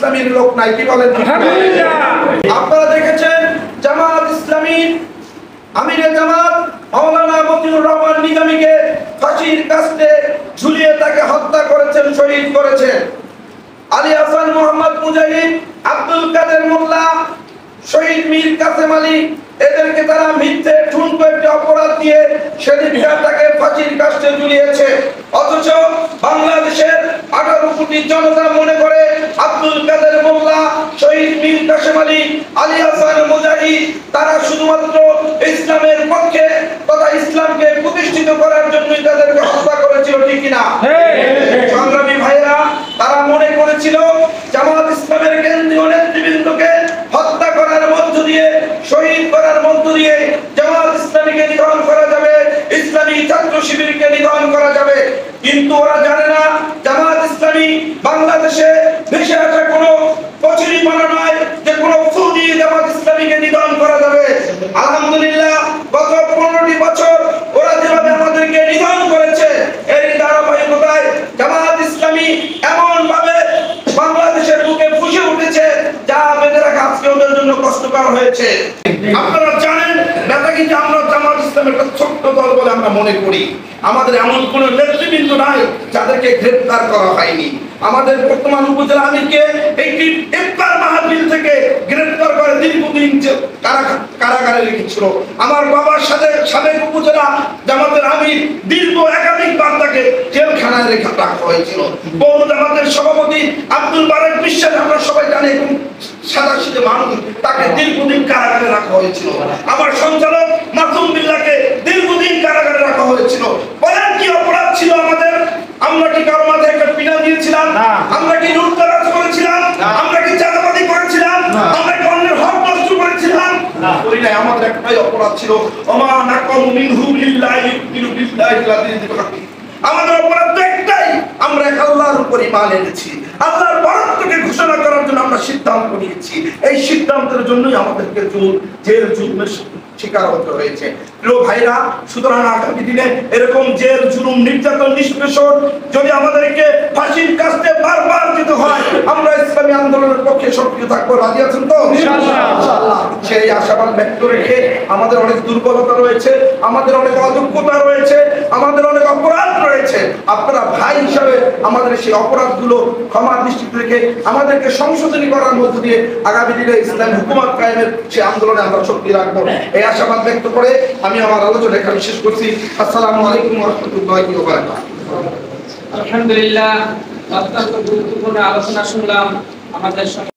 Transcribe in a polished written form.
ইসলামীর লোক নাই, কি বলেন? আপনারা দেখেছেন জামাত ইসলামী আমিরে জামাত মাওলানা মতিউর রহমান নিজামীকে ফাঁসির কাস্টে ঝুলিয়ে তাকে হত্যা করেছেন, শহীদ করেছেন। আলী হাসান মোহাম্মদ মুজাহিদ, আব্দুল কাদের মোল্লা, শহীদ মীর কাসেম আলী, এদেরকে তারা মিথ্যে ঠুনকো একটি অপরাধ দিয়ে সেদিন তাকে ফাঁসির কাস্টে ঝুলিয়েছে। অথচ বাংলাদেশের 18 কোটি জনতা মনে করে আব্দুল কাদের মোল্লা, শহীদ মীর কাসেম আলী, আলী হাসান মুজাহিদ তারা শুধুমাত্র ইসলামের পক্ষে তথা ইসলামকে প্রতিষ্ঠিত করার জন্যই তাদেরকে হত্যা করেছিল, ঠিক কিনা? সংগ্রামী ভাইয়েরা, তারা মনে করেছিল জামাত ইসলামের কেন্দ্রীয় নেতৃবৃন্দকে হত্যা করার মধ্য দিয়ে, শহীদ করার মধ্য দিয়ে জামাত ইসলামীকে নিধন করা যাবে, ইসলামী ছাত্র শিবিরকে নিধন করা যাবে। কিন্তু ওরা জানে না জামাত ইসলামী বাংলাদেশে ভেসে আসা কোনো কচুরিপানা নয় যে কোনো ফু দিয়ে জামাত ইসলামীকে নিধন করা যাবে। আলহামদুলিল্লাহ, গত 15টি বছর ওরা যেভাবে আমাদেরকে নিধন করেছে, এর ধারাবাহিকতায় জামাত ইসলামী এমন ভাবে বাংলাদেশের বুকে ফুসে উঠেছে যা বেঁধে রাখা আজকে ওদের জন্য কষ্টকর হয়েছে। আপনারা জানেন নেতাগিরি আমরা জামাত ইসলামের একটা ছোট্ট দল বলে আমরা মনে করি। আমাদের এমন কোন নেতৃবৃন্দ নাই যাদেরকে গ্রেফতার করা হয়নি। আমাদের বর্তমান উপজেলা আমিরকে একটি ইফতার মাহফিল থেকে গ্রেফতার করে দীর্ঘদিন কারাগারে রেখেছিল। আমার বাবার সাথে সাবেক উপজেলা জামাতের আমির দীর্ঘ একাধিকবার তাকে জেলখানায় রাখা হয়েছিল। পৌর জামাতের সভাপতি আব্দুল বারেক বিশ্বাস, আমরা সবাই জানি, এবং সাদাসিধে মানুষ, তাকে দীর্ঘদিন কারাগারে রাখা হয়েছিল। আমার সঞ্চালক মাসুম বিল্লাহকে দীর্ঘদিন কারাগারে রাখা হয়েছিল। বলেন কি অপরাধ ছিল আমাদের? আমরা কি কারো মাথায় একটা পিনা দিয়েছিলাম? আমরা কি লুটতরাজ করেছিলাম? আমরা কি চাঁদাবাজি করেছিলাম? আমরা কি অন্যের হক নষ্ট করেছিলাম? করি নাই। আমাদের একটাই অপরাধ ছিল, ওমা নাকামু মিনহু লিল্লাহি বিল্লাহি আল-আযীযিল হাকীম। আমাদের অপরাধ একটাই, আমরা এক আল্লাহর উপর ঈমান এনেছি। আল্লাহর বরত্বকে ঘোষণা করার জন্য আমরা সিদ্ধান্ত নিয়েছি। এই সিদ্ধান্তের জন্যই আমাদেরকে জেল জুলুমের শিকার হতে হয়েছে। প্রিয় ভাইরা, সুতরাং আগামী দিনে এরকম জেল জুলুম, নির্যাতন, নিষ্পেষণ যদি আমাদেরকে ফাঁসির কাস্টে বারবার যেতে হয়, আমরা ইসলামী আন্দোলনের পক্ষে সক্রিয় থাকবো। রাজি আছেন তো? ইনশাআল্লাহ। সেই আশাবাদ ব্যক্ত রেখে, আমাদের অনেক দুর্বলতা রয়েছে, আমাদের অনেক অযোগ্যতা রয়েছে, আমাদের অনেক অপরাধ রয়েছে। আপনারা ভাই হিসাবে আমাদের সেই অপরাধগুলো ক্ষমার দৃষ্টিতে রেখে আমাদেরকে সংশোধনী করার মধ্য দিয়ে আগামী দিনে ইসলামী হুকুমত কায়েমের সেই আন্দোলনে আমরা শক্তি রাখবো, এই আশাবাদ ব্যক্ত করে আমি আমার আলোচনা এখানে শেষ করছি। আসসালামু আলাইকুম ওয়া রাহমাতুল্লাহি ওয়া বারাকাতুহু। আলহামদুলিল্লাহ, অত্যন্ত গুরুত্বপূর্ণ আলোচনা শুনলাম। আমাদের